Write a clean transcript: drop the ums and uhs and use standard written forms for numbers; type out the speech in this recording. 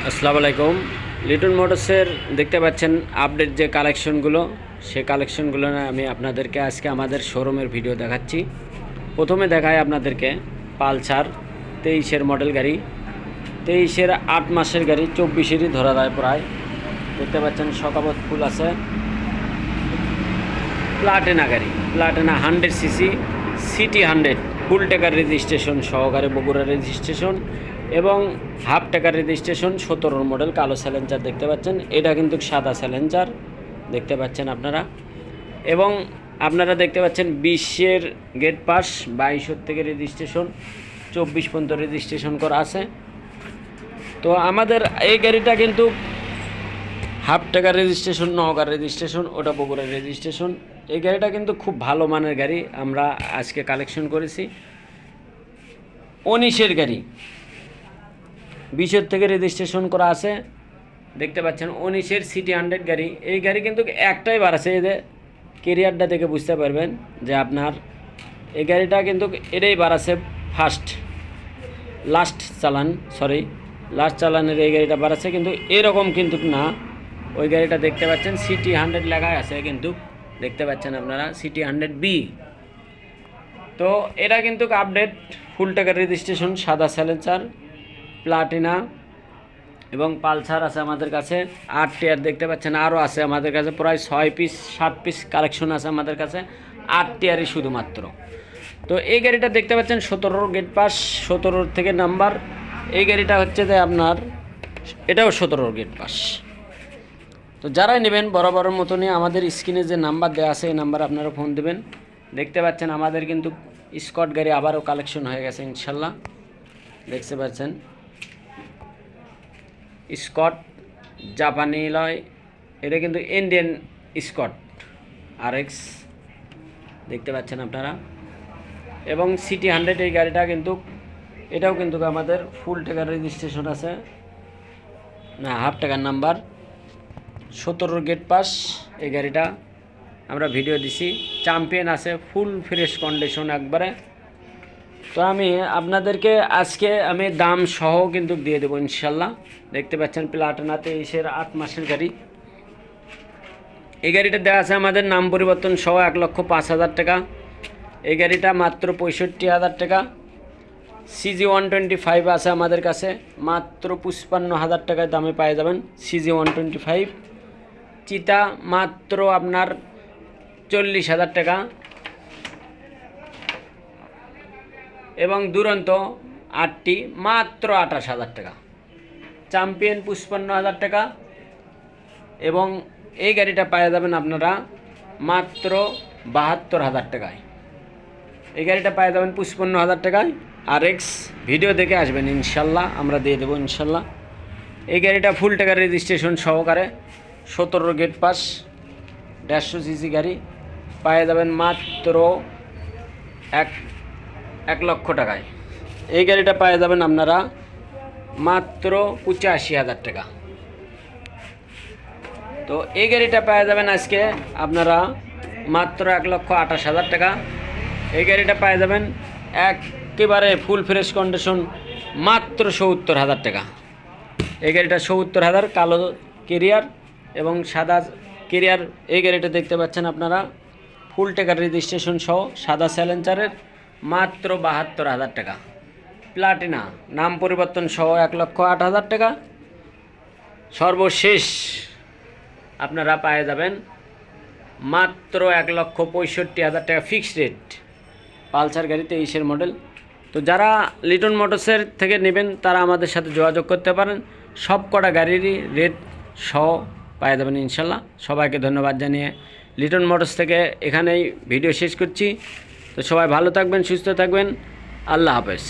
আসসালামু আলাইকুম। লিটন মোটরসের দেখতে পাচ্ছেন আপডেট যে কালেকশনগুলো, সে কালেকশনগুলো আমি আপনাদেরকে আজকে আমাদের শোরুমের ভিডিও দেখাচ্ছি। প্রথমে দেখায় আপনাদেরকে পালসার 23-এর মডেল গাড়ি, 23-এর 8 মাসের গাড়ি, 24-এরই ধরা যায় প্রায়। দেখতে পাচ্ছেন শকাবত ফুল আছে। প্লাটিনা গাড়ি, প্লাটিনা 100cc সিটি 100 ফুল টাকার রেজিস্ট্রেশন সহকারে বগুড়া রেজিস্ট্রেশন এবং হাফ টাকার রেজিস্ট্রেশন। 17 মডেল কালো স্যালেঞ্জার দেখতে পাচ্ছেন, এটা কিন্তু সাদা স্যালেঞ্জার দেখতে পাচ্ছেন আপনারা। এবং আপনারা দেখতে পাচ্ছেন 20-এর গেট পাস, 22 থেকে রেজিস্ট্রেশন, 24 পর্যন্ত রেজিস্ট্রেশন করা আছে। তো আমাদের এই গাড়িটা কিন্তু হাফ টাকার রেজিস্ট্রেশন, নওগাঁর রেজিস্ট্রেশন, ওটা বগুড়ার রেজিস্ট্রেশন। এই গাড়িটা কিন্তু খুব ভালো মানের গাড়ি আমরা আজকে কালেকশন করেছি। 19-এর গাড়ি, 20-এর থেকে রেজিস্ট্রেশন করা আছে দেখতে পাচ্ছেন। 19-এর সিটি 100 গাড়ি, এই গাড়ি কিন্তু একটাই বার আছে, এদের কেরিয়ারটা দেখে বুঝতে পারবেন যে আপনার এই গাড়িটা কিন্তু এটাই বার আছে ফার্স্ট, লাস্ট চালানের এই গাড়িটা বার আছে, কিন্তু এরকম কিন্তু না। ওই গাড়িটা দেখতে পাচ্ছেন সিটি 100 লেখাই আছে, কিন্তু দেখতে পাচ্ছেন আপনারা সিটি 100B। তো এটা কিন্তু আপডেট ফুল টাকার রেজিস্ট্রেশন, সাদা স্যালেঞ্জার, প্লাটিনা এবং পালসার আছে আমাদের কাছে। 8 টিয়ার দেখতে পাচ্ছেন আরও আছে আমাদের কাছে, প্রায় 6-7 পিস কালেকশন আছে আমাদের কাছে 8 টিয়ারই শুধুমাত্র। তো এই গাড়িটা দেখতে পাচ্ছেন 17 গেট পাস, 17 থেকে নাম্বার। এই গাড়িটা হচ্ছে যে আপনার এটাও 17 গেট পাস। তো যারাই নেবেন বরাবরের মতনই আমাদের স্ক্রিনে যে নাম্বার দেওয়া আছে এই নাম্বার আপনারা ফোন দেবেন। দেখতে পাচ্ছেন আমাদের কিন্তু স্কট গাড়ি আবারও কালেকশন হয়ে গেছে ইনশাল্লাহ। দেখতে পাচ্ছেন স্কট জাপানি লয়, এটা কিন্তু ইন্ডিয়ান স্কট RX দেখতে পাচ্ছেন আপনারা। এবং সিটি 100 এই গাড়িটা কিন্তু এটাও কিন্তু আমাদের ফুল টাকার রেজিস্ট্রেশন আছে, না হাফ টাকার নাম্বার, 17 গেট পাস। এই গাড়িটা আমরা ভিডিও দিছি, চ্যাম্পিয়ন আছে, ফুল ফ্রেশ কন্ডিশন একবারে। তো আমি আপনাদেরকে আজকে দাম সহ কিন্তু দিয়ে দেবো ইনশাল্লাহ। দেখতে পাচ্ছেন প্লাটিনা 23-এর 8 মাসের গাড়ি। এই গাড়িটা দেওয়া আছে আমাদের নাম পরিবর্তন সহ 1,05,000 টাকা। এই গাড়িটা মাত্র 65,000 টাকা। CG 125 আছে আমাদের কাছে, মাত্র 55,000 টাকায় দামে পেয়ে যাবেন CG 125। চিতা মাত্র আপনার 40,000 টাকা। এবং দুরন্ত 8টি মাত্র 28,000 টাকা। চ্যাম্পিয়ন 55,000 টাকা। এবং এই গাড়িটা পেয়ে যাবেন আপনারা মাত্র 72,000 টাকায়। এই গাড়িটা পেয়ে যাবেন 55,000 টাকায়। RX ভিডিও দেখে আসবেন ইনশাল্লাহ, আমরা দিয়ে দেবো ইনশাল্লাহ। এই গাড়িটা ফুল টাকার রেজিস্ট্রেশন সহকারে, 17 গেট পাস, 150cc গাড়ি, পেয়ে যাবেন মাত্র 1 লক্ষ টাকায়। এই গাড়িটা পেয়ে যাবেন আপনারা মাত্র 85,000 টাকা। তো এই গাড়িটা পেয়ে যাবেন আজকে আপনারা মাত্র 1,28,000 টাকা। এই গাড়িটা পেয়ে যাবেন একেবারে ফুল ফ্রেশ কন্ডিশন মাত্র 70,000 টাকা। এই গাড়িটা 70,000, কালো কেরিয়ার এবং সাদা কেরিয়ার। এই গাড়িটা দেখতে পাচ্ছেন আপনারা ফুল টাকার রেজিস্ট্রেশন সহ, সাদা স্যালেঞ্জারের, মাত্র 72,000 টাকা। প্লাটিনা নাম পরিবর্তন সহ 1,08,000 টাকা। সর্বশেষ আপনারা পেয়ে যাবেন মাত্র 1,65,000 টাকা ফিক্সড রেট, পালসার গাড়ি 23-এর মডেল। তো যারা লিটন মোটরসের থেকে নেবেন তারা আমাদের সাথে যোগাযোগ করতে পারেন, সব কটা গাড়িরই রেট সহ পেয়ে যাবেন ইনশাল্লাহ। সবাইকে ধন্যবাদ জানিয়ে লিটন মোটরস থেকে এখানেই ভিডিও শেষ করছি। তো সবাই ভালো থাকবেন, সুস্থ থাকবেন, আল্লাহ হাফেজ।